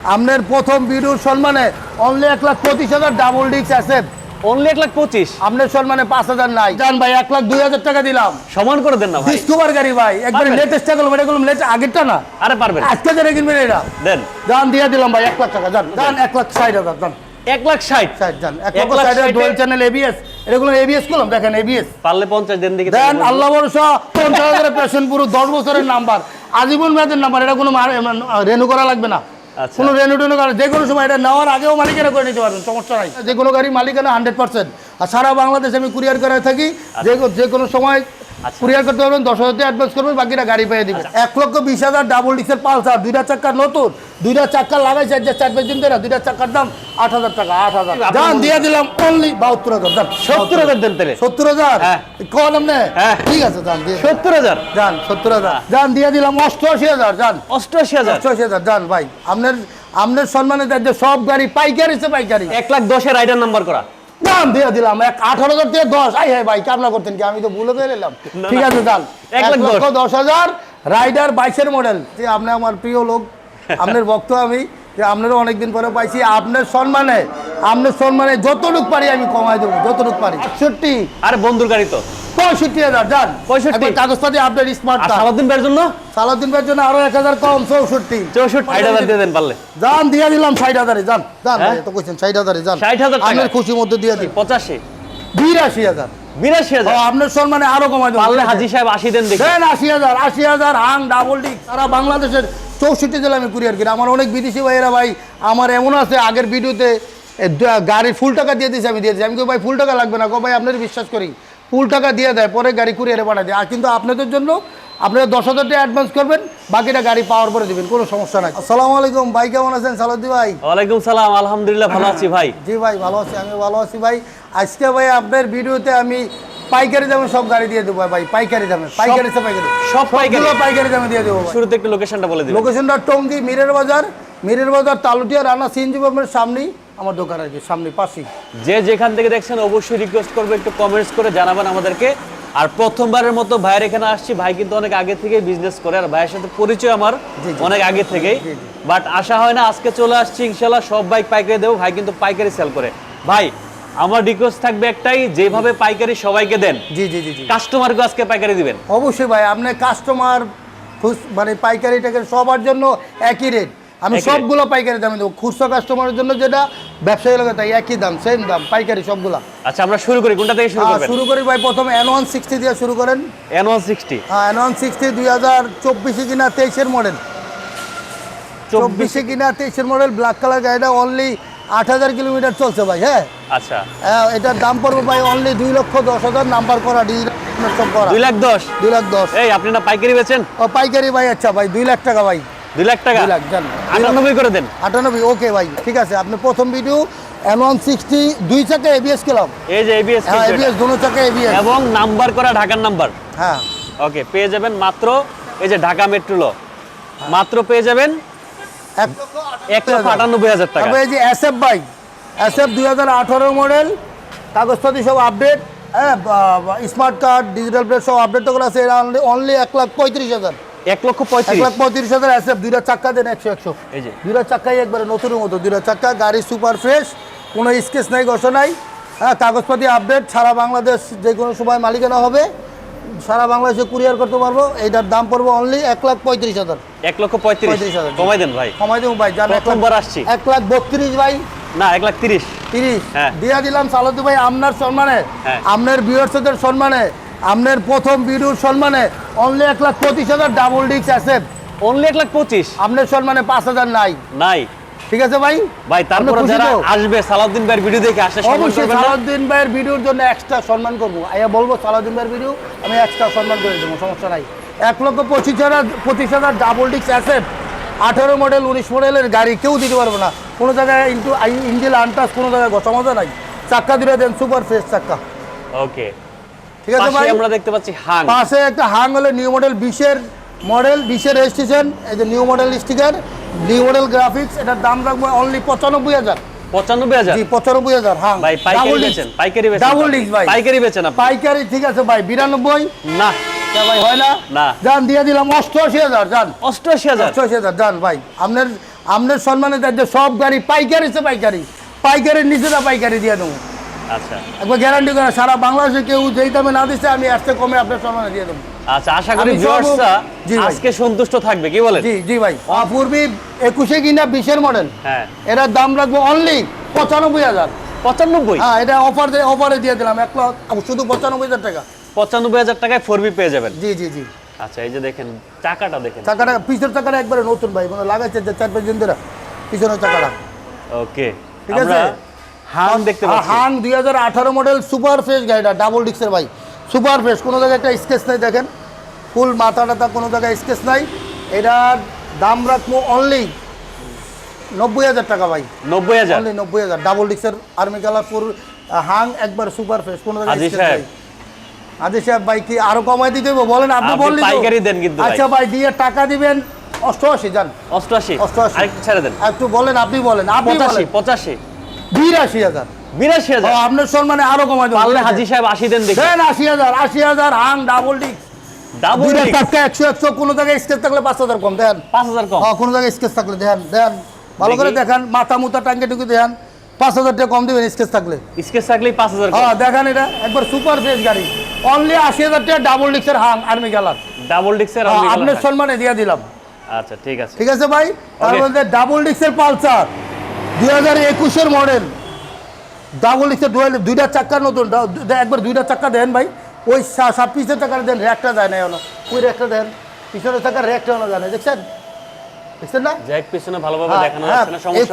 আপনার প্রথম ভিডিওর সম্মানে only 1,25,000 double disc asset only 1,25,000 আপনার সম্মানে 5,000 নাই জান ভাই 1,02,000 টাকা দিলাম সমান করে দেন না ভাই ডিসকভার গাড়ি ভাই একবারে লেটেস্ট টাকা এটা গুলো লেটেস্ট আগেরটা না আরে পারবেন আজকে যেটা কিনবেন এটা দেন জান দিয়ে দিলাম ভাই 1 লাখ টাকা জান জান 1,60,000 জান 1,60,000 জান 1,60,000 ডুয়াল চ্যানেল এবিএস এগুলো এবিএস করলাম দেখেন এবিএস পারলে 50 দেন দেখি দেন আল্লাহ ভরসা 50,000 পেশেন্ট পুরো 10 বছরের নাম্বার আজীবন মেয়াদের নাম্বার এটা কোনো রেনু করা লাগবে না আচ্ছা কোনো রেনু টেনু করা যে কোনো সময় এটা নেওয়ার আগেও মালিকানা করে নিতে পারবেন সমস্যা নাই যে কোনো গাড়ি মালিকানা 100% আর সারা বাংলাদেশে আমি কুরিয়ার করে থাকি যে কোনো সময় কুরিয়ার করতে পারবেন 10,000 টাকা অ্যাডভান্স করবেন বাকিটা গাড়ি পেয়ে দিবেন 1,20,000 ডাবল ডিস্কের পালসার দুইটা চাকা নতুন দুইটা চাকা লাগাইছে যে 4-5 দিন ধরে দুইটা চাকার দাম 8,000 টাকা 8,000 জান দিয়ে দিলাম অনলি 72,000 জান 70,000 দেন তাহলে 70,000 হ্যাঁ কোন আপনি হ্যাঁ ঠিক আছে জান দিয়ে 70,000 জান 70,000 জান দিয়ে দিলাম 88,000 জান 88,000 জান ভাই আপনার সম্মানে যে সব গাড়ি পাইকারি সে পাইকারি 1,10,000 এর রাইডার নাম্বার করা দাম দিয়ে দিলাম 18,000 থেকে 10 আই হ্যাঁ ভাই কামনা করতেন কি আমি তো ভুলে গেলাম ঠিক আছে জান 1,10,000 রাইডার 22 এর মডেল যে আপনি আমার প্রিয় লোক আপনার ভক্ত আমি যে আপনারও অনেকদিন পরে পাইছি আপনার সম্মানে যতটুক পারি আমি কমাই দেবো যতটুক পারি 68 আরে বন্ধুর গাড়ি তো 65,000 জান 65 কাগজপাতি আপনার স্মার্ট কার্ড সারাদিন বের জন্য সারাদিন বের জন্য আরো 1,000 কম 64,000 দিয়ে দেন পারলে জান দিয়ে দিলাম 60,000 জান তো কইছেন 60,000 জান 60,000 টাকা আপনার খুশির মধ্যে দিয়ে দিই 85 82,000 আপনার সম্মানে আরো কমাই দেবো পারলে হাজি সাহেব 80 দেন দেখি দেন 80,000 হাং ডাবল ডিস্ক সারা বাংলাদেশের 64 জেলা আমি কুরিয়ার করি আমার অনেক বিদেশি ভাইয়েরা ভাই আমার এমন আছে আগের ভিডিওতে গাড়ির ফুল টাকা দিয়ে দিয়েছি আমি দিয়েছি আমি ভাই ফুল টাকা লাগবে না ভাই আপনার বিশ্বাস করি ফুল টাকা দিয়ে দেয় পরে গাড়ি কুরিয়ারে পাঠায় দেয় আর কিন্তু আপনাদের জন্য আপনারা 10,000 টাকা অ্যাডভান্স করবেন বাকিটা গাড়ি পাওয়ার পরে দিবেন কোনো সমস্যা নাই আসসালামু আলাইকুম ভাই কেমন আছেন সালাউদ্দি ভাই ওয়ালাইকুম সালাম আলহামদুলিল্লাহ ভালো আছি ভাই জি ভাই ভালো আছি আমি ভালো আছি ভাই আজকে ভাই আপনার ভিডিওতে আমি পাইকারি দামে সব গাড়ি দিয়ে দেবো ভাই পাইকারি দামে সব পাইকারি দামে দিয়ে দেবো শুরুতে একটু লোকেশনটা বলে দিন লোকেশনটা টঙ্গী মিরের বাজার তালুটিয়া রানা সিএনজি পাম্পের সামনেই আমার দোকান আর কি সামনে পাশেই যে যেখান থেকে দেখছেন অবশ্যই রিকোয়েস্ট করবো একটু কমেন্টস করে জানাবেন আমাদেরকে আর প্রথমবারের মতো ভাইয়ের এখানে আসছি ভাই কিন্তু অনেক আগে থেকে বিজনেস করে আর ভাইয়ের সাথে পরিচয় আমার অনেক আগে থেকেই বাট আশা হয় না আজকে চলে আসছি ইনশাল্লাহ সব বাইক পাইকারি দেবো ভাই কিন্তু পাইকারি সেল করে ভাই আমার রিকোয়েস্ট থাকবে একটাই যেভাবে পাইকারি সবাইকে দেন জি কাস্টমারকে আজকে পাইকারি দিবেন অবশ্যই ভাই আপনি কাস্টমার মানে পাইকারি টাকা সবার জন্য একই রেট আমি সবগুলো পাইকারি দামে দেবো খুচরা কাস্টমারের জন্য যেটা ব্যবসায়ী লোকের তাই একই দাম সেম দাম পাইকারি সবগুলা আচ্ছা আমরা শুরু করি কোনটা থেকে শুরু করবেন শুরু করি ভাই প্রথমে N160 দিয়ে শুরু করেন N160 হ্যাঁ N160 2024 কিনা 23 এর মডেল 24 কিনা 23 এর মডেল ব্ল্যাক কালার গাড়িটা অনলি 8,000 কিলোমিটার চলছে ভাই হ্যাঁ আচ্ছা এটার দাম পড়বে ভাই অনলি 2,10,000 নাম্বার করা ডিজিটাল সব করা 2,10,000 এই আপনি না পাইকারি বেচেন ও পাইকারি ভাই আচ্ছা ভাই 2 লাখ টাকা ভাই 2 লাখ টাকা 2 লাখ জান 98 করে দেন 98 ওকে ভাই ঠিক আছে আপনি প্রথম ভিডিও N160 দুই চাকা এবিএস খেলাম এই যে এবিএস এবিএস দুটো চাকা এবিএস এবং নাম্বার করা ঢাকার নাম্বার হ্যাঁ ওকে পেয়ে যাবেন মাত্র এই যে ঢাকা মেট্রোল মাত্র পেয়ে যাবেন 1,98,000 টাকা এই যে এসএফ বাইক এসএফ 2018 মডেল কাগজপাতি সব আপডেট হ্যাঁ স্মার্ট কার্ড ডিজিটাল প্লেট সব আপডেট তো আছে অনলি 1,35,000 1,35,000 এসএফ দুইটা চাক্কা দেন 100 এই যে দুইটা চাক্কাই একবারে নতুনের মতো দুইটা চাক্কা গাড়ি সুপার ফ্রেশ কোনো স্কেচ নাই ঘষা নাই হ্যাঁ কাগজপাতি আপডেট সারা বাংলাদেশ যে কোনো সময় মালিকানা হবে সারা বাংলাদেশে কুরিয়ার করতে পারবো এইটার দাম পড়বে অনলি 1,35,000 1,35,000 কমাই দেন ভাই কমাই দেবো ভাই জান প্রথমবার আসছি 1,32,000 ভাই না 1,30,000 হ্যাঁ দিয়া দিলাম সালাউদ্দি ভাই আপনার সম্মানে আপনার ভিউয়ার্সদের সম্মানে আপনার প্রথম ভিডিওর সম্মানে only 1,25,000 double disc asset only 1,25,000 আপনার সম্মানে 5,000 নাই ঠিক আছে ভাই তারপরে যারা আসবে সালাউদ্দিন ভাইয়ের ভিডিও দেখে আসে অবশ্যই সালাউদ্দিন ভাইয়ের ভিডিওর জন্য এক্সট্রা সম্মান করব আইয়া বলবো সালাউদ্দিন ভাইয়ের ভিডিও আমি এক্সট্রা সম্মান করে দেবো সমস্যা নাই 1,25,000 ডাবল ডিস্ক অ্যাসেট 18 মডেল 19 মডেলের গাড়ি কেউ দিতে পারবে না কোনো জায়গায় ইঞ্জিন আনটাচ কোনো জায়গায় ঘষা মজা নাই চাক্কা দুটো দেন সুপার ফ্রেশ চাক্কা ওকে ঠিক আছে ভাই আমরা দেখতে পাচ্ছি হাং পাশে একটা হাং হলে নিউ মডেল 20 এর রেজিস্ট্রেশন এই যে new model sticker new model graphics এটার দাম রাখবো অনলি 95,000 95,000 জি 95,000 হাং ভাই পাইকারি বেচেন ডাবল ডিস্ক ভাই পাইকারি বেচেন আপনি পাইকারি ঠিক আছে ভাই 92 না ভাই হয় না না জান দিয়ে দিলাম 88,000 জান 88,000 জান ভাই আপনার আপনার সম্মানে যে সব গাড়ি পাইকারির নিচেটা পাইকারি দিয়ে দেবো। আচ্ছা একবার গ্যারান্টি করে সারা বাংলাদেশে কেউ যেই দামে না দিচ্ছে আমি আসতে কমে আপনার সম্মানে দিয়ে দেবো। আচ্ছা, আশা করি আমি সব- ভিউয়ার্সরা জি ভাই। আজকে সন্তুষ্ট থাকবে, কি বলেন? জি জি ভাই, অপূর্বী 21 কিনা 20-এর মডেল, হ্যাঁ, এটার দাম রাখবো অনলি 95,000। 95। হ্যাঁ, এটা অফারে দিয়ে দিলাম 1 লাখ, শুধু 95,000 টাকা। 95,000 টাকায় 4B পেয়ে যাবেন। জি জি জি। আচ্ছা, এই যে দেখেন চাকাটা দেখেন। চাকাটা পিছনের চাকাটা একবারে নতুন ভাই, মানে লাগাইছে যে 4-5 দিন ধরে পিছনের চাকাটা। ওকে, ঠিক আমরা আছে। হাং দেখতে পাচ্ছি। হাং 2018 মডেল সুপার ফ্রেশ গাড়িটা, ডাবল ডিক্সের ভাই, সুপার ফ্রেশ, কোনো জায়গায় একটা স্কেচ নাই দেখেন, ফুল মাথা টাথা কোনো জায়গায় স্কেচ নাই। এটার দাম রাখবো অনলি 90,000 টাকা ভাই। 90,000। অনলি 90,000, ডাবল ডিক্সের আর্মি কালার ফুল হাং, একবার সুপার ফ্রেশ, কোনো জায়গায় হাজী স্কেচ সাহেব। নাই। হাজী সাহেব ভাই কি আরো কমাই দিতে হবে বলেন, আপনি আপনি বললেন পাইকারি দেন কিন্তু ভাই। আচ্ছা ভাই, দিয়ে টাকা দিবেন 88 জান। 88। 88। আরেকটু ছেড়ে দেন। একটু বলেন, আপনি বলেন, আপনি 85। বলেন 85। 82,000। 82,000। আপনার সম্মানে আরো কমাই দেবো। পারলে হাজী সাহেব 80 দেন দেখি। দেন 80,000 হাং ডাবল ডিক্স, ডাবল দুইটা ডিস্ক। টাকা 100 কোনো জায়গায় স্কেচ থাকলে 5,000 কম দেন। 5000 কম। হ্যাঁ, কোনো জায়গায় স্কেচ থাকলে দেন ভালো করে দেখি। দেখান, মাথা মুথা টাঙ্গে টুকে দেখান, 5,000 টাকা কম দিবেন স্কেচ থাকলে। স্কেচ থাকলেই 5000 কম। হ্যাঁ দেখান, এটা একবার সুপার ফ্রেশ গাড়ি, অনলি 80,000 টাকা double ডিক্সের Hang army colour. Double ডিস্কের আপনার সম্মানে দিয়ে দিলাম। আচ্ছা, ঠিক আছে। ঠিক আছে ভাই। তার Okay. মধ্যে ডাবল ডিক্সের পালসার 2021-এর মডেল, ডাবল ডিক্সের দুইটা চাক্কা নতুন, একবার দুইটা চাক্কা দেন ভাই, ওই পিছের চাকার দেন, র্যাকটা যায় না এখনো, ওই র্যাকটা দেন, পিছনের চাকার র্যাকটা এখনো যায় না, দেখছেন না? জ্যাক পিছনে ভালোভাবে দেখানো হ্যাঁ, যাচ্ছে না, সমস্যা নাই।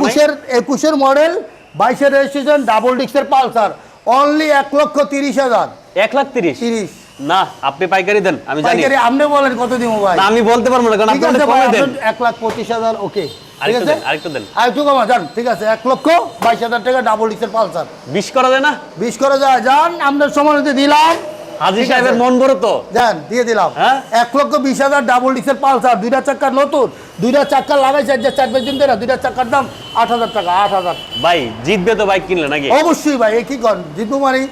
21-এর মডেল, 22-এর রেজিস্ট্রেশন, ডাবল ডিক্সের পালসার, অনলি 1,30,000। 1,30,000। 30 না, আপনি পাইকারি দেন, আমি জানি। পাইকারি আপনি বলেন কত দিব ভাই? না, আমি বলতে পারবো না, কারণ ঠিক আপনি আছে অনেক ভাই, কমে দেন। 1,25,000। ওকে, ঠিক আরেকটু আছে, দেন, আরেকটু দেন। আরেকটু কমা যান। ঠিক আছে, 1,22,000 টাকা ডাবল ডিক্সের পালসার, 20 করা যায় না? 20 করে যায়, যান আপনার সমানে দিলাম। হাজী ঠিক সাহেবের আছে। মন বড় তো। যান, দিয়ে দিলাম। হ্যাঁ? 1,20,000 ডাবল ডিক্সের পালসার, দুইটা চাক্কা নতুন, দুইটা চাক্কা লাগাইছে যে 4-5 দিন ধরে, দুইটা চাক্কার দাম 8,000 টাকা। 8,000 ভাই জিতবে তো বাইক কিনলে নাকি? অবশ্যই ভাই, এই কি করেন জিতু মারি,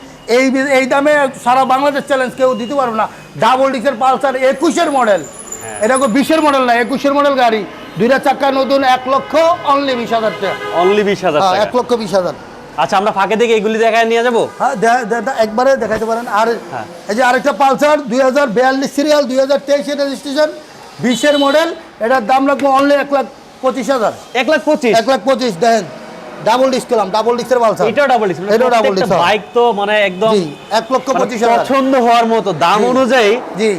এই দামে সারা বাংলাদেশ চ্যালেঞ্জ কেউ দিতে পারবে না। ডাবল ডিক্সের পালসার 21-এর মডেল, এটা 20-এর মডেল না, 21-এর মডেল গাড়ি, দুইটা চাক্কা নতুন, 1,00,000 অনলি 20,000 টাকা। অনলি 20,000 টাকা। 1,20,000। আচ্ছা, আমরা ফাঁকে থেকে এগুলি দেখায় নিয়ে যাবো। হ্যাঁ, একবারে দেখাইতে পারেন। আর হ্যাঁ। এই যে আরেকটা পালসার 2042 সিরিয়াল, 2023-এর রেজিস্ট্রেশন, 20-এর মডেল, এটার দাম রাখবো অনলি 1,25,000। 1,25,000। 1,25,000 দেখেন, ডাবল ডিস্ক করলাম, ডাবল ডিস্কের পালসার, এটাও ডাবল ডিস্ক। এটাও double disc, হ্যাঁ। বাইক তো মানে একদম জি, মানে 1,25,000। পছন্দ হওয়ার মতো দাম অনুযায়ী, জি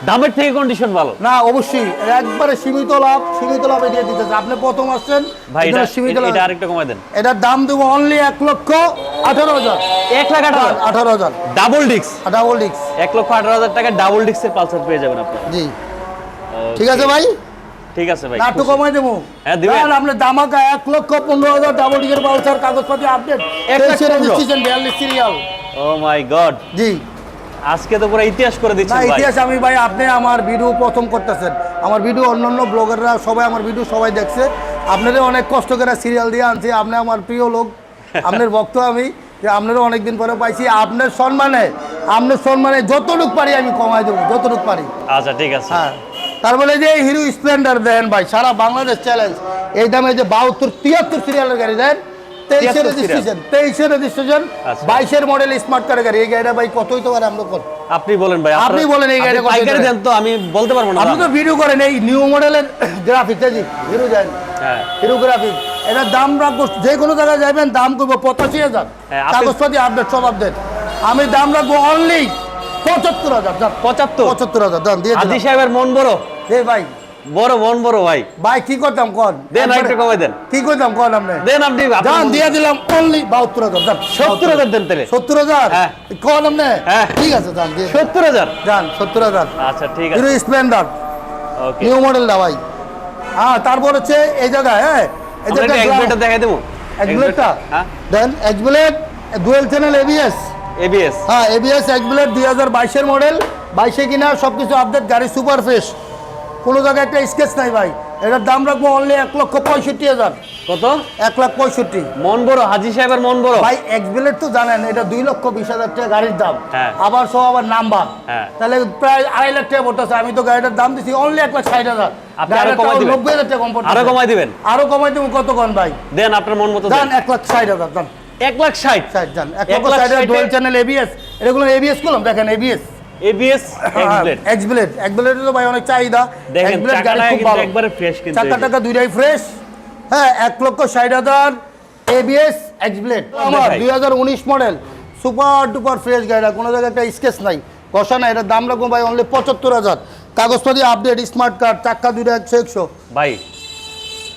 দামের থেকে কন্ডিশন ভালো। না, অবশ্যই একবারে সীমিত লাভে দিয়ে দিতেছে। আপনি প্রথম আসছেন, ভাই এই জন্য সীমিত লাভ। এটা আরেকটা কমাই দেন। এটার দাম দেবো only 1,18,000। 1,18,000 18,000 double disc. Double disc. 1,18,000 টাকা ডাবল ডিস্কের পালসার পেয়ে যাবেন আপনি। জি, ঠিক আছে ভাই, ঠিক আছে ভাই, না একটু কমাই দেবো। হ্যাঁ, দিবেন। তাহলে আপনি দামাকা 1,15,000 ডাবল ডিস্কের পালসার, কাগজপাতি আপডেট, 1,15,000 রেজিস্ট্রেশন, 42 সিরিয়াল। ও মাই গড, জি আজকে তো পুরো ইতিহাস করে না, দিচ্ছেন ভাই। ইতিহাস আমি ভাই, আপনি আমার ভিডিও প্রথম করতেছেন, আমার ভিডিও অন্যান্য ব্লগাররা সবাই আমার ভিডিও সবাই দেখছে, আপনাদের অনেক কষ্ট করে সিরিয়াল দিয়ে আনছি, আপনি আমার প্রিয় লোক, আপনার ভক্ত আমি, যে আপনারও অনেকদিন পরে পাইছি, আপনার সম্মানে যতটুকু পারি আমি কমাই দেবো, যতটুকু পারি। আচ্ছা, ঠিক আছে। হ্যাঁ, তারপরে যে হিরো স্প্লেন্ডার দেন ভাই, সারা বাংলাদেশ চ্যালেঞ্জ, এই দামে যে 73 সিরিয়ালের গাড়ি দেন, 23-এর 73 রেজিস্ট্রেশন, আচ্ছা। 22-এর মডেল স্মার্ট কারের গাড়ি, এই গাড়িটা ভাই কত হইতে পারে আমরা কর? আপনি বলেন ভাই, আপনি বলেন এই গাড়িটা কত পাইকারি দেন? দেন তো, আমি বলতে পারবো না। আপনি তো ভিডিও করেন, এই নিউ মডেলের গ্রাফিক্স আছে হিরো দেন, হ্যাঁ, হিরো গ্রাফিক্স, এটার দাম রাখবো, যে কোনো জায়গায় যাবেন দাম করবো 85,000, হ্যাঁ, আপনি- কাগজপাতি আপডেট সব আপডেট, আমি দাম রাখবো অনলি 75,000। 75,000 দাম দিয়ে হাজী দিলাম। সাহেবের মন বড়, এই ভাই, মন বড় ভাই। ভাই কি করতাম কন, দেন আরেকটু কমাই দেন। কি করতাম কন আপনি, দেন আপনি দাম দিয়ে দিলাম অনলি 72,000। 70,000 দেন তাহলে। 70,000 হ্যাঁ। কন আপনি, হ্যাঁ। ঠিক আছে দাম দিয়ে 70,000। যান 70,000। আচ্ছা, ঠিক আছে, হিরো স্প্লেন্ডার ওকে। নিউ মডেলটা ভাই। হ্যাঁ, তারপর হচ্ছে এই জায়গায়, হ্যাঁ এই আমরা একটা এক্সপ্লেটর দেখাই দেবো। এক্সপ্লেটটা হ্যাঁ, দেন, এক্সপ্লেট ডুয়েল চ্যানেল এবিএস, এবিএস। হ্যাঁ এবিএস এক্সপ্লেট 2022-এর মডেল, 22-এ কিনা, সব কিছু আপডেট, গাড়ি সুপার ফ্রেশ, কোনো জায়গায় একটা স্কেচ নাই ভাই, এটার দাম রাখবো অনলি 1,65,000। কত? কত? 1,65,000 মন বড়, হাজী সাহেবের মন বড় ভাই। এক্সবেলেট তো জানেন এটা 2,20,000 টাকা গাড়ির দাম, হ্যাঁ। আবার সব আবার নাম্বার, হ্যাঁ। তাহলে প্রায় 2.5 লাখ টাকা পড়তেছে। আমি তো গাড়িটার দাম দিছি অনলি 1,60,000। আপনি আরো কমাই দিবেন? 90,000 টাকা কম পড়তেছে। আরো কমাই দিবেন? আরো কমাই দেবো। কত কোন ভাই? দেন আপনার মন মতো জান দেন। 1,60,000 জান। 1,60,000 জান 1,60,000 ডুয়াল চ্যানেল এবিএস। এগুলো এবিএস করলাম, দেখেন এবিএস এবিএস এক্সব্লেড। এক্সব্লেড তো ভাই অনেক চাহিদা। দেখেন এক্সব্লেড গাড়ি চাকাটা খুব কিন্তু ভালো, একবারে ফ্রেশ কিন্তু চাকা টাকা দুইটাই ফ্রেশ। হ্যাঁ 1,60,000 এবিএস এক্সব্লেড আমার দেখাই। 2019 মডেল, সুপার ডুপার ফ্রেশ গাড়িটা, কোনো জায়গায় একটা স্কেচ নাই, কষা নাই। এটার দাম রাখবো ভাই অনলি 75,000। কাগজপাতি আপডেট, স্মার্ট কার্ড, চাক্কা দুইটা 100। ভাই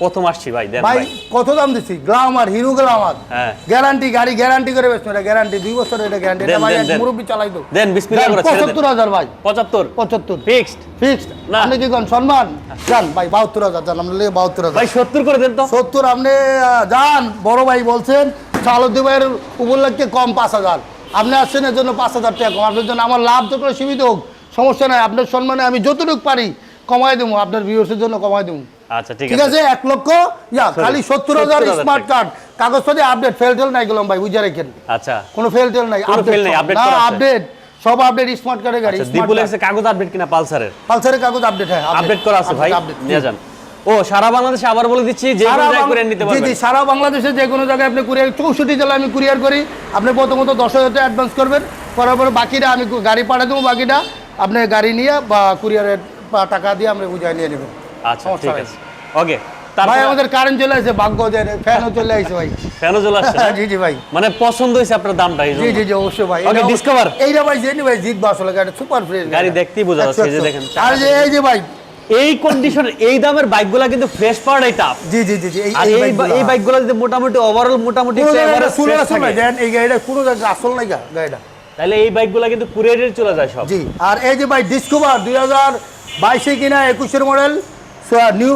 প্রথম আসছি ভাই, দেন ভাই ভাই। কত দাম দিছি? গ্লামার, হিরো গ্লামার, হ্যাঁ। গ্যারান্টি, গাড়ি গ্যারান্টি করে বেচবো। এটা গ্যারান্টি 2 বছর, এটা গ্যারান্টি। দেন, এটা ভাই দেন, এক দেন। মুরব্বি চালাই তো। দেন বিসমিল্লাহ করে ছেড়ে দেন। 75,000 ভাই। 75 ফিক্সড ফিক্সড না। আপনি কি কোন সম্মান জান ভাই? 72,000 জান, আমরা লেগে 72,000 ভাই 70 করে দেন তো। 70 আপনি যান। বড় ভাই বলছেন চালদ্দি ভাইয়ের উপলক্ষে কম 5,000, আপনি আসছেন এর জন্য 5,000 টাকা কম। আপনার জন্য আমার লাভ যত সীমিত হোক সমস্যা নাই, আপনার সম্মানে আমি যতটুকু পারি কমাই দেবো, আপনার ভিউয়ার্সের জন্য কমাই দেবো। আচ্ছা ঠিক ঠিক আছে। আছে 1 লক্ষ খালি 70,000 স্মার্ট কার্ড, কাগজপাতি আপডেট, ফেল টেল নাই গেলাম ভাই, বুঝে রাখেন। আচ্ছা কোনো ফেল টেল নাই, কোনো fail নাই, update করা আছে। আপডেট সব আপডেট, স্মার্ট কার্ডের গাড়ি। আচ্ছা ডিপুলেক্সের কাগজ আপডেট কিনা পালসারের? পালসারের কাগজ আপডেট, হ্যাঁ আপডেট করা আছে ভাই, নিয়ে যান। ও সারা বাংলাদেশে আবার বলে দিচ্ছি যে কোনো জায়গায় করে নিতে জি পারবেন। জি, সারা বাংলাদেশে যে কোনো জায়গায় আপনি কুরিয়ার, 64 জেলা আমি কুরিয়ার করি। আপনি প্রথমত 10,000 টাকা অ্যাডভান্স করবেন, করার পরে বাকিটা আমি গাড়ি পাঠিয়ে দেবো, বাকিটা আপনি গাড়ি নিয়ে বা কুরিয়ারের টাকা দিয়ে আমরা বুঝাই নিয়ে নেবেন। আচ্ছা সমস্যা ঠিক নাই। আছে ওকে। ভাই তারপর আমাদের কারেন্ট চলে আসছে, ভাগ্য যায়, ফ্যানও চলে আসছে ভাই। কেন চলে আসছে না? জি জি ভাই, মানে পছন্দ হয়েছে আপনার দামটা এই জি জন্য। জি জি অবশ্যই ভাই। Okay, Discover। এইটা ভাই জেনি ভাই জিতবা আসলে, গাড়ি সুপার ফ্রেশ গাড়ি দেখতেই বোঝা যাচ্ছে, এই যে দেখেন। আর যে এই যে ভাই, এই কন্ডিশন এই দামের বাইকগুলা কিন্তু ফ্রেশ পাওয়াটাই টাফ। জি জি জি জি, আর এই বাইকগুলো যদি মোটামুটি ওভারঅল মোটামুটি এভারেজ ফ্রেশ থাকে, দেন এই গাড়িটা কোনো জায়গায় আসল নাই গাড়িটা। তাহলে এই বাইকগুলো কিন্তু কুরিয়ারে চলে যায় সব। জি, আর এই যে ভাই ডিসকভার 2022 কিনা 21 মডেল,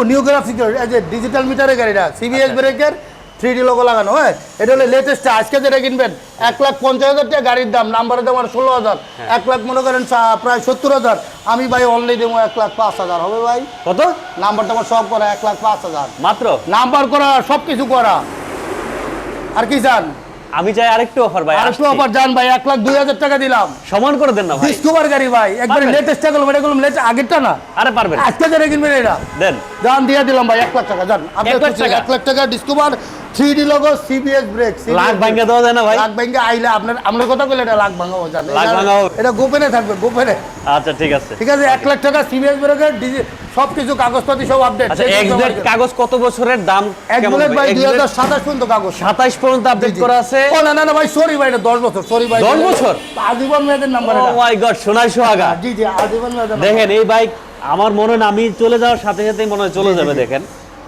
নিউ গ্রাফিক্স, এই যে ডিজিটাল মিটারের গাড়িটা, সিবিএস ব্রেকের 3D লোগো লাগানো। হ্যাঁ এটা হলো লেটেস্ট। আজকে যেটা কিনবেন 1,50,000 টাকা গাড়ির দাম, নাম্বারের দাম আর 16,000, 1 লাখ মনে করেন প্রায় 70,000। আমি ভাই অনলি দেবো 1,05,000 হবে ভাই। কত? নাম্বারটা আমার সব করা 1,05,000, মাত্র নাম্বার করা সব কিছু করা। আর কি চান? আমি চাই আরেকটু অফার ভাই, আরেকটু অফার যান ভাই, 1,02,000 টাকা দিলাম। সমান করে দেন না ভাই। ডিসকভার গাড়ি ভাই, একবারে পারবেন? লেটেস্ট টাকা, এটা কোনো লেটেস্ট আগেরটা না। আরে পারবেন, আজকে যেটা কিনবেন এটা দেন। জান দিয়ে দিলাম ভাই 1 লাখ টাকা। জান 1 লাখ টাকা? 1 লাখ টাকা discover 3D logo, CBS brake, lakh ভাঙা দেওয়া যায় না ভাই? লাখ ভাঙ্গা আইলে আপনার আমরা কথা কইলে এটা লাখ ভাঙাবো। জান লাখ ভাঙা হবে? এটা গোপনে থাকবে, গোপনে। আচ্ছা ঠিক আছে। ঠিক আছে 1 লাখ টাকা সিবিএস ব্রেকের সবকিছু কাগজপাতি সব আপডেট। আচ্ছা এক্সাক্ট কাগজ কত বছরের দাম কেমন একদম ভাই ভাই? 2027 পর্যন্ত কাগজ। 27 পর্যন্ত আপডেট করা আছে। ও না না না ভাই, সরি ভাই, এটা 10 বছর, সরি ভাই। 10 বছর? আজীবন মেয়াদের নাম্বার ও এটা। মাই গড, সোনাই সোহাগা। জি জি, আজীবন মেয়াদের নাম্বার। দেখেন এই বাইক আমার মনে হয় না, আমি চলে যাওয়ার সাথে সাথেই মনে হয় চলে যাবে। দেখেন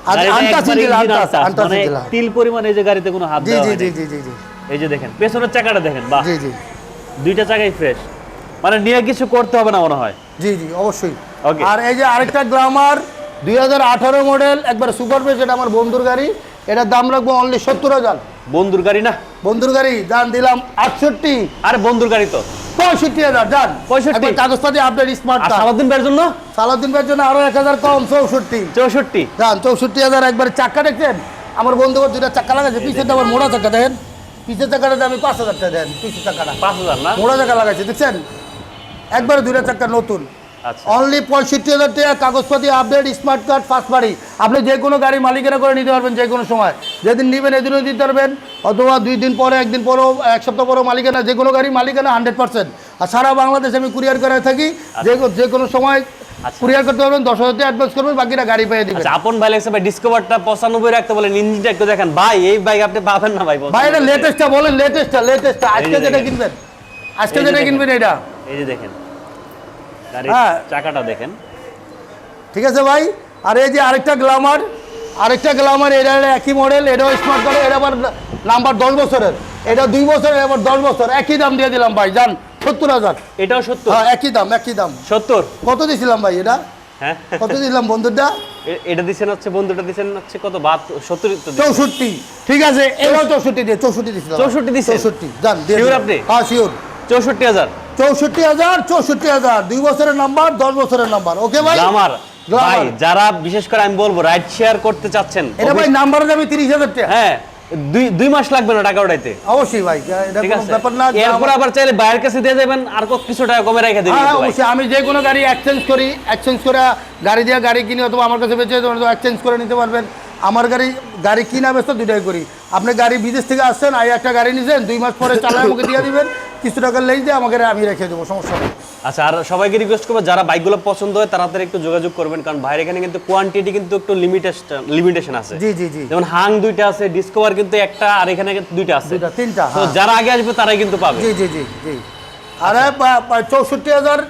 আর গাড়িটা আনটাচ একবারে engine, engine untouch, untouched, untouch মানে ইঞ্জিন। তিল পরিমাণ এই যে গাড়িতে কোনো হাত জি দেওয়া জি হয়নি। জি জি জি জি এই যে দেখেন পেছনের চাকাটা দেখেন, বাহ, জি জি দুইটা চাকাই ফ্রেশ, মানে নিয়ে কিছু করতে হবে না মনে হয়। জি জি অবশ্যই। Okay. আর এই যে আরেকটা গ্লামার 2018 মডেল, একবার সুপার ফ্রেশ, এটা আমার বন্ধুর গাড়ি। এটার দাম রাখবো অনলি 70,000। বন্ধুর গাড়ি না? বন্ধুর গাড়ি দাম দিলাম 68। আরে বন্ধুর গাড়ি তো 65,000 জান। 65? একবার কাগজপাতি আপডেট, স্মার্ট আর কার্ড। সারাদিন বের জন্য সালাউদ্দিন ভাইয়ের জন্য আরো 1,000 কম, 64 64। জান। 64,000 একবার। চাক্কা দেখছেন আমার বন্ধু দুটা চাক্কা লাগাইছে, পিছেরটা আবার মোড়া চাক্কা দেখেন, পিছের চাক্কাটা আমি 5,000 টাকা দেন, পিছের চাক্কাটা 5000 না? মোড়া চাক্কা লাগাইছে দেখছেন, একবারে দুটা চাক্কা নতুন। আচ্ছা অনলি 65,000 টাকা, কাগজপাতি আপডেট, স্মার্ট কার্ড, ফার্স্ট বাড়ি। আপনি যে কোনো গাড়ি মালিকানা করে নিতে পারবেন যে কোনো সময়, যেদিন নেবেন এদিনও দিতে পারবেন, অথবা 2 দিন পরে, 1 দিন পরেও, 1 সপ্তাহ পরেও মালিকানা, যে কোনো গাড়ি মালিকানা 100%। আর সারা বাংলাদেশে আমি কুরিয়ার করে থাকি, যে কোনো সময় কুরিয়ার করতে পারবেন। 10,000 টাকা অ্যাডভান্স করবেন, বাকিটা গাড়ি পেয়ে দিবেন। আচ্ছা আপন ভাই লাগছে ভাই, ডিসকভারটা 95 রাখতে বলেন, ইঞ্জিনটা একটু দেখেন ভাই, এই বাইক আপনি পাবেন না ভাই। ভাই এটা লেটেস্টটা বলেন, লেটেস্টটা আজকে যেটা কিনবেন, আজকে এই যে যেটা দেখেন। কিনবেন এটা। এই যে দেখেন গাড়ির হ্যাঁ। চাকাটা দেখেন। ঠিক আছে ভাই। আর এই যে আরেকটা গ্লামার, এটা একই মডেল, এটাও স্মার্ট কার্ড, এটা আবার নাম্বার 10 বছরের, এটা 2 বছরের, আবার 10 বছর, একই দাম দিয়ে দিলাম ভাই জান 70,000। এটাও 70? হ্যাঁ একই দাম, একই দাম। 70? কত দিছিলাম ভাই এটা? হ্যাঁ কত দিলাম বন্ধুটা? এটা দিছেন হচ্ছে, বন্ধুটা দিছেন হচ্ছে কত, 70 তো দিছেন। 64। ঠিক আছে এটাও 64 দিয়ে, 64 দিছিলাম। 64 দিছেন? 64 জান দিয়ে Sure দিলাম। আপনি? হ্যাঁ শিওর। 64,000? 64,000, 2 বছরের নাম্বার, 10 বছরের নাম্বার। ওকে ভাই। আমার ভাই যারা বিশেষ করে আমি বলবো রাইড শেয়ার করতে চাচ্ছেন, এটা ভাই নাম্বার দামে 30,000 টাকা। হ্যাঁ, দুই মাস লাগবে না টাকা উঠাইতে। অবশ্যই ভাই, এটা ঠিক কোনো আছে, ব্যাপার না। এরপর আবার চাইলে বাইরের কাছে দিয়ে যাবেন, আর কিছু টাকা কমে রেখে দিবেন। হ্যাঁ অবশ্যই, আমি যে কোনো গাড়ি এক্সচেঞ্জ করি, এক্সচেঞ্জ করে গাড়ি দিয়ে গাড়ি কিনি অথবা আমার কাছে বেঁচে এক্সচেঞ্জ করে নিতে পারবেন। আমার গাড়ি কিনা বেচা দুটাই করি। আপনি গাড়ি বিদেশ থেকে আসছেন, একটা গাড়ি নিয়েছেন, 2 মাস পরে চালায় আমাকে দিয়ে দিবেন, কিছু টাকা লেজ দিয়ে আমাকে আমি রেখে দেবো, সমস্যা নেই। আচ্ছা, আর সবাইকে রিকোয়েস্ট করবো যারা বাইকগুলো পছন্দ হয় তাড়াতাড়ি একটু যোগাযোগ করবেন, কারণ বাইরে এখানে কিন্তু কোয়ান্টিটি কিন্তু একটু লিমিটেশন আছে। জি জি জি, যেমন হাং 2টা আছে, ডিসকভার কিন্তু একটা, আর এখানে কিন্তু 2টা আছে, 2টা 3টা। তো যারা আগে আসবে তারাই কিন্তু পাবে। জি জি জি জি। আরে 64,000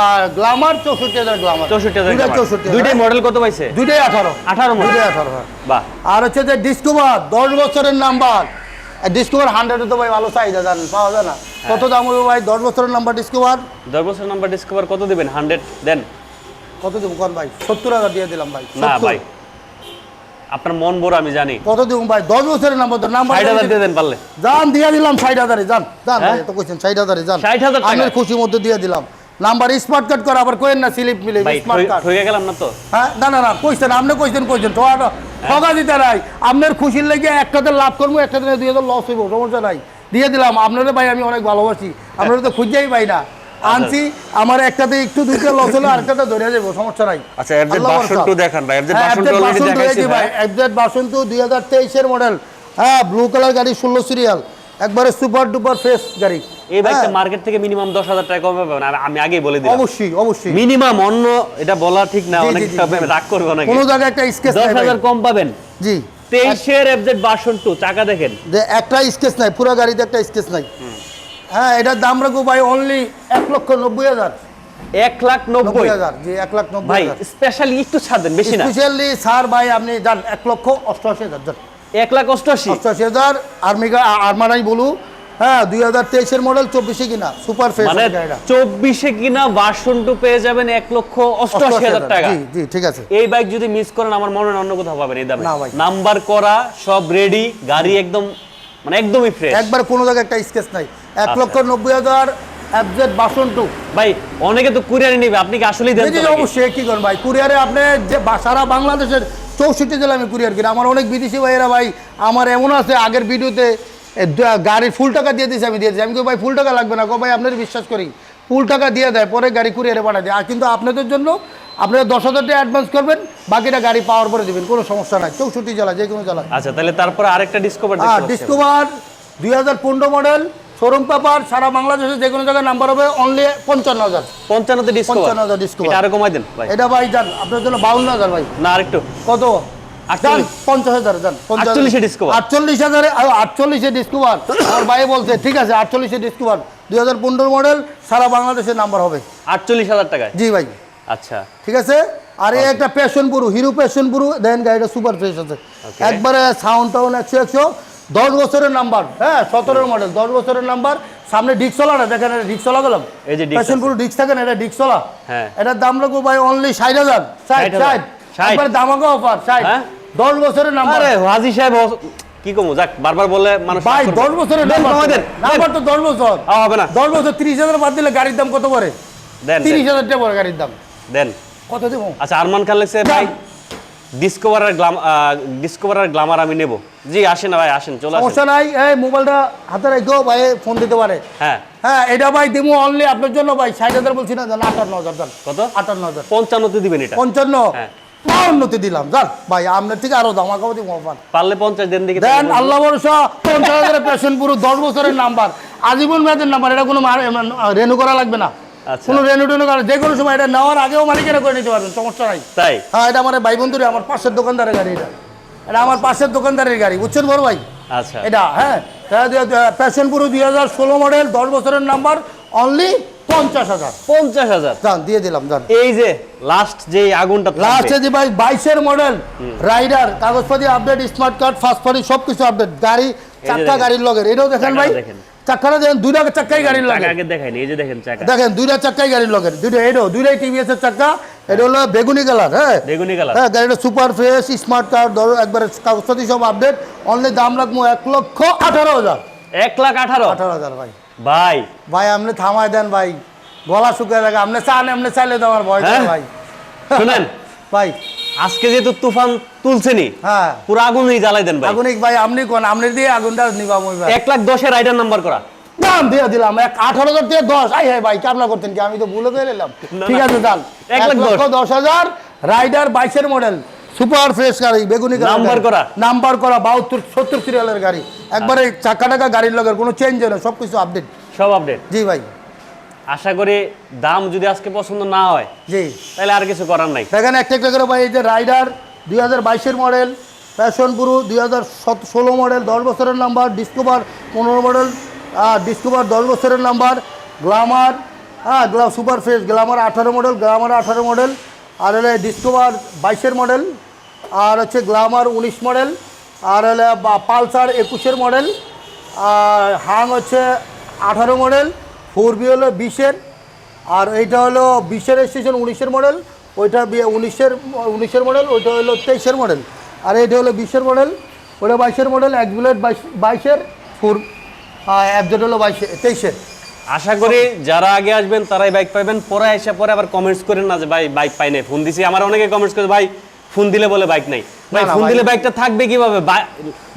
আর গ্ল্যামার, 64,000 গ্ল্যামার, 64,000। দুইটাই মডেল কত পাইছে? দুইটাই 18 মডেল। 18। বাহ। আর হচ্ছে যে ডিসকভার 10 বছরের নাম্বার, ডিসকভার 100 তো ভাই ভালো চাহিদা, জানেন পাওয়া যায় না। কত দাম হবে ভাই 10 বছরের নাম্বার ডিসকভার? 10 বছরের নাম্বার ডিসকভার কত দিবেন? 100 দেন। কত দেবো কোন ভাই? 70,000 দিয়ে দিলাম ভাই। না ভাই, আপনার মন বড় আমি জানি। কত দেবো ভাই? 10 বছরের নাম্বার, তো নাম্বার 60,000 দিয়ে দেন পারলে। জান দিয়ে দিলাম 60,000 এ, জান জান ভাই, তো কইছেন 60,000 এ, জান 60,000 টাকা আপনার খুশির মধ্যে দিয়ে দিলাম। নাম্বার স্মার্ট কার্ড করে আবার কইেন না স্লিপ মিলে ভাই, স্মার্ট কার্ড হয়ে গেলাম না তো? হ্যাঁ, না না না, কইছেন আপনি, কইছেন ঠকা দিতে নাই। আপনার খুশির লেগে একটাতে লাভ করবো, একটাতে 2,000 লস হইব, সমস্যা নাই, দিয়ে দিলাম। আপনারা ভাই আমি অনেক ভালোবাসি, আপনারা তো খুঁজেই পাই না, আনছি। আমার একটাতে একটু 2টা লস হলো, আরেকটাতে ধরে যাবো, সমস্যা নাই। আচ্ছা, এফজেড ভার্সন 2 দেখান ভাই। এফজেড ভার্সন 2 অলরেডি দেখাইছি ভাই। এফজেড ভার্সন 2 2023 এর মডেল। হ্যাঁ, ব্লু কালার গাড়ি, 16 সিরিয়াল, একবারে সুপার ডুপার ফ্রেশ গাড়ি। এই বাইকটা মার্কেট থেকে মিনিমাম 10,000 টাকা কমে পাবেন, আমি আগেই বলে দিলাম। অবশ্যই অবশ্যই মিনিমাম, অন্য এটা বলা ঠিক না, অনেক রাগ করবে না, কোনো জায়গায় একটা স্কেচ নাই, 10,000 কম পাবেন। জি, 23 এর এফজেড ভার্সন 2 চাকা দেখেন, যে একটা স্কেচ নাই, পুরো গাড়িতে একটা স্কেচ নাই। হ্যাঁ, এটার দাম রাখবো ভাই অনলি 1,90,000। 1,90,000। জি, 1,90,000 ভাই স্পেশালি একটু ছাড় দেন, বেশি না। স্পেশালি স্যার ভাই আপনি যান 1,88,000 যান। 1,88,000। 88,000 আর্মারাই বলু। হ্যাঁ, 2023 এর মডেল, 24 কিনা, সুপার ফ্রেশ মানে গাড়িটা। 24 কিনা ভার্সন 2 পেয়ে যাবেন 1,88,000 টাকা। জি জি, ঠিক আছে। এই বাইক যদি মিস করেন আমার মনে হয় অন্য কোথাও পাবেন এই দামে। না ভাই, নাম্বার করা, সব রেডি, গাড়ি একদম মানে একদমই ফ্রেশ, একবার কোনো জায়গায় একটা স্কেচ নাই। 1,90,000 এফজেড ভার্সন 2। ভাই অনেকে তো কুরিয়ারে নেবে, আপনি কি আসলেই দেন? জি জি, অবশ্যই। কি করেন ভাই, কুরিয়ারে আপনি যে সারা বাংলাদেশের 64 জেলা আমি কুরিয়ার করি। আমার অনেক বিদেশি ভাইয়েরা ভাই, আমার এমন আছে আগের ভিডিওতে গাড়ির ফুল টাকা দিয়ে দিয়েছে, আমি দিয়ে দিচ্ছি। আমি কই ভাই ফুল টাকা লাগবে না, কো ভাই আপনার বিশ্বাস করি, ফুল টাকা দিয়ে দেয়, পরে গাড়ি কুরিয়ারে পাঠায় দেয়। আর কিন্তু আপনাদের জন্য আপনারা 10,000 টাকা অ্যাডভান্স করবেন, বাকিটা গাড়ি পাওয়ার পরে দেবেন, কোনো সমস্যা নাই, 64 জেলা, যে কোনো জেলা। আচ্ছা, তাহলে তারপরে আরেকটা ডিসকভার হ্যাঁ, ডিসকভার 2015 মডেল, শোরুম পেপার, সারা বাংলাদেশে যে কোনো জায়গায় নাম্বার হবে অনলি 55,000। 55 তে ডিসকভার। 55,000 ডিসকভার। এটা আরো কমাই দেন ভাই। এটা ভাই যান আপনার জন্য 52,000 ভাই। না আরেকটু কত? 50,000 যান। 48 এ ডিসকভার। 48,000 48 এ ডিসকভার। আমার ভাই বলছে ঠিক আছে, 48 এ ডিসকভার 2015 মডেল, সারা বাংলাদেশে নাম্বার হবে 48,000 টাকায়। জি ভাই, আচ্ছা ঠিক আছে। আর এই একটা প্যাশন পুরো, হিরো প্যাশন পুরো দেন, গাড়িটা সুপার ফ্রেশ আছে, একবারে সাউন্ড টাউন 100 10 বছরের নাম্বার। হ্যাঁ, 17 মডেল, 10 বছরের নাম্বার। সামনে ডিক্সলা না, দেখেন এটা ডিক্সলা গেলাম, এই যে প্যাশন পুরো ডিক্স থাকে না, এটা ডিক্সলা। হ্যাঁ, এটার দাম রাখবো ভাই অনলি 60,000। 60 একবার দামাকা অফার 60। 10 বছরের নাম্বার। আরে হাজি সাহেব কি কমু, যাক বারবার বলে মানুষ ভাই 10 বছরের নাম্বার তো 10 বছর হবে না। 10 বছর 30,000 বাদ দিলে গাড়ির দাম কত পড়ে? দেন 30,000 টাকা পড়ে গাড়ির দাম। দেন কত দেব? আচ্ছা, আরমান খান লেখছে ভাই ডিসকভার আর গ্ল্যামার আমি নেব। জি আসেন না ভাই, আসেন, চলে আসেন, সমস্যা নাই। এই মোবাইলটা হাতে রেখো ভাই, ফোন দিতে পারে। হ্যাঁ হ্যাঁ, এটা ভাই দেবো অনলি আপনার জন্য ভাই 60,000 বলছি না, 58,000 দাম। কত? 58,000। 55 তে দিবেন এটা? 55। হ্যাঁ, 52 দিলাম জান ভাই, আপনার থেকে আরো দাম আগাবো দিব অফার। পারলে 50 দেন দেখি। দেন, আল্লাহ ভরসা। 50,000 পেশেন্ট পুরো 10 বছরের নাম্বার, আজীবন মেয়াদের নাম্বার, এটা কোনো রেনু করা লাগবে না। আচ্ছা, কোনো রেনু টেনু করা, যে কোনো সময় এটা নেওয়ার আগেও মালিকেরা করে নিতে পারবেন, সমস্যা নাই। তাই? হ্যাঁ, এটা আমার ভাই বন্ধুরে, আমার পাশের দোকানদারের গাড়ি, এটা আমার পাশের দোকানদারের গাড়ি, বুঝছেন বড় ভাই? আচ্ছা, এটা হ্যাঁ, প্যাশন পুরো 2016 মডেল, 10 বছরের নাম্বার, অনলি 50,000। 50,000 দাম দিয়ে দিলাম। দাম এই যে লাস্ট যে আগুনটা লাস্টে যে ভাই 22 মডেল রাইডার, কাগজপাতি update, smart card, first party সবকিছু আপডেট, গাড়ি চাকা গাড়ির লগের, এটাও দেখেন ভাই, চাকাটা দেখেন, দুইটা চাকাই গাড়ির লাগে। আগে দেখাইনি, এই যে দেখেন চাকা, দেখেন দুইটা চাকাই গাড়ির লগের, দুইটাই টিভিএস এর চাকা। এটা হলো বেগুনি কালার। হ্যাঁ, বেগুনি কালার। হ্যাঁ, গাড়িটা সুপার ফ্রেশ, স্মার্ট কার্ড, ধরো একবারে কাগজপাতি সব আপডেট। অনলি দাম রাখবো 1,18,000। 1,18,000 ভাই। ভাই ভাই আপনি থামায় দেন ভাই, গলা শুকিয়ে থাকে, আপনি চাইলে তো আমার ভয় করে ভাই। শুনেন ভাই আজকে যেহেতু তুফান তুলছেনি, হ্যাঁ পুরো আগুনই জ্বালাই দেন ভাই। আগুনিক ভাই আপনি কোন আপনি দিয়ে আগুনটা নিবাম ওই ভাই 1,10,000 রাইডার নাম্বার করা। দাম দিয়ে দিলাম 18,000 থেকে 10 আই হ্যাঁ ভাই কামনা করতেন কি আমি তো ভুলে গিয়ে নিলাম না, ঠিক না। আছে দাম 1,10,000 রাইডার 22 এর মডেল সুপার ফ্রেশ গাড়ি বেগুনি কালার নাম্বার করা। নাম্বার করা 72 70 সিরিয়ালের গাড়ি একবারে চাকা টাকা গাড়ির লগের কোনো চেঞ্জ হয় না সবকিছু আপডেট সব আপডেট। জি ভাই আশা করি দাম যদি আজকে পছন্দ না হয় জি তাহলে আর কিছু করার নাই। এখানে একটা একটা করে ভাই এই যে রাইডার 2022 এর মডেল প্যাশন প্রো 2016 মডেল 10 বছরের নাম্বার ডিসকভার 15 মডেল ডিসকভার 10 বছরের number Glamour super fresh Glamour 18 model Glamour 18 model আর হলে ডিসকভার 22 এর মডেল আর হচ্ছে গ্ল্যামার 19 মডেল আর হলে পালসার 21 মডেল আর হাং হচ্ছে 18 মডেল 4B হলো 20 আর এইটা হলো 20 স্টেশন 19 মডেল ওইটা 19 মডেল ওইটা হলো 23 মডেল আর এইটা হলো 20 মডেল ওটা 22 মডেল এক বুলেট 22 ফোর অ্যাবজেট হলো 23 আশা করি যারা আগে আসবেন তারাই বাইক পাবেন। পরে এসে পরে আবার কমেন্টস করেন না যে ভাই বাইক পাই নাই, ফোন দিছি। আমার অনেকে কমেন্টস করে ভাই ফোন দিলে বলে বাইক নাই। ভাই না, ফোন ভাই। দিলে বাইকটা থাকবে কিভাবে?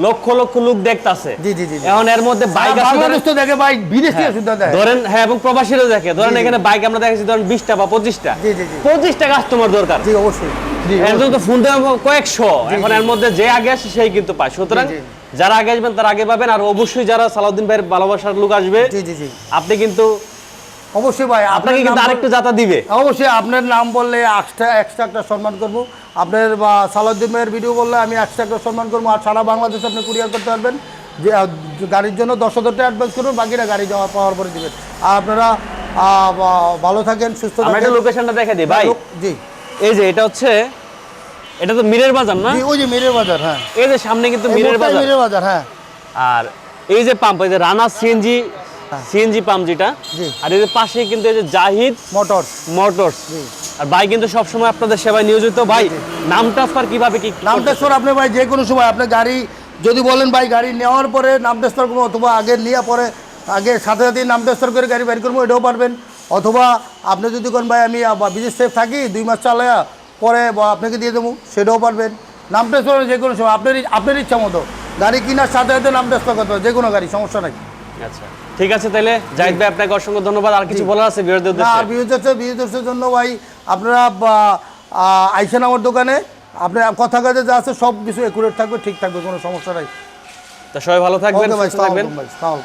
লক্ষ লক্ষ লোক দেখতাছে। জি, জি, জি, জি। এখন এর মধ্যে বাইক আছে বাংলাদেশ তো দেখে বাইক বিদেশ থেকে শুদ্ধ দেয় ধরেন, হ্যাঁ, এবং প্রবাসীরা দেখে। ধরেন এখানে বাইক আমরা দেখেছি ধরেন 20টা বা 25টা, জি, জি, জি। 25টা কাস্টমার দরকার। জি অবশ্যই জি এর জন্য তো ফোন দেওয়া কয়েকশো। এখন এর মধ্যে যে আগে আসে সেই কিন্তু পায়। সুতরাং জি, জি। যারা আগে আসবেন তারা আগে পাবেন। আর অবশ্যই যারা সালাউদ্দিন ভাইয়ের ভালোবাসার লোক আসবে, জি জি জি আপনি কিন্তু অবশ্যই ভাই আপনাকে কিন্তু আরেকটু জাতা দিবে। অবশ্যই আপনার নাম বললে এক্সট্রা একটা সম্মান করবো আপনার সালাউদ্দিন ভাইয়ের ভিডিও বললে আমি এক্সট্রা একটা সম্মান করবো আর সারা বাংলাদেশে আপনি কুরিয়ার করতে পারবেন যে গাড়ির জন্য 10,000 টাকা অ্যাডভান্স করুন বাকিটা গাড়ি যাওয়া পাওয়ার পরে দিবেন আর আপনারা ভালো থাকেন সুস্থ আমরা থাকেন একটা লোকেশনটা দেখে দিই ভাই। জি এই যে এটা হচ্ছে, এটা তো মিরের বাজার না? জি ওই যে মিরের বাজার হ্যাঁ এই যে সামনে কিন্তু মিরের বাজার। মিরের বাজার হ্যাঁ আর এই যে পাম্প, এই যে রানা সিএনজি পাম্প যেটা, জি। আর এই যে পাশে কিন্তু এই যে জাহিদ মোটরস। আর ভাই কিন্তু সবসময় আপনাদের সেবায় নিয়োজিত। ভাই নাম ট্রান্সফার কিভাবে কি নাম ট্রান্সফার আপনি ভাই যে কোনো সময় আপনার গাড়ি যদি বলেন ভাই গাড়ি নেওয়ার পরে নাম ট্রান্সফার করবো অথবা আগে নিয়ে পরে আগে সাথে সাথে নাম ট্রান্সফার করে গাড়ি বের করবো এটাও পারবেন অথবা আপনি যদি কোন ভাই আমি বিদেশ সেফ থাকি 2 মাস চালায়া পরে আপনাকে দিয়ে দেবো সেটাও পারবেন নাম ট্রান্সফার যে কোনো সময় আপনার ইচ্ছা মতো গাড়ি কেনার সাথে সাথে নাম ট্রান্সফার করতে হবে যে কোনো গাড়ি সমস্যা নাই। আচ্ছা ঠিক আছে, তাহলে জাহিদ ভাই আপনাকে অসংখ্য ধন্যবাদ। আর কিছু বলার আছে বিরোধী না উদ্দেশ্যে? আর বিউজের জন্য ভাই আপনারা আইসেন আমার দোকানে আপনার কথা কাজে যা আছে সব কিছু একুরেট থাকবে ঠিক থাকবে কোনো সমস্যা নাই। তো সবাই ভালো থাকবেন, ওকে ভাই সুস্থ থাকবেন। সালাম ভাই সালাম।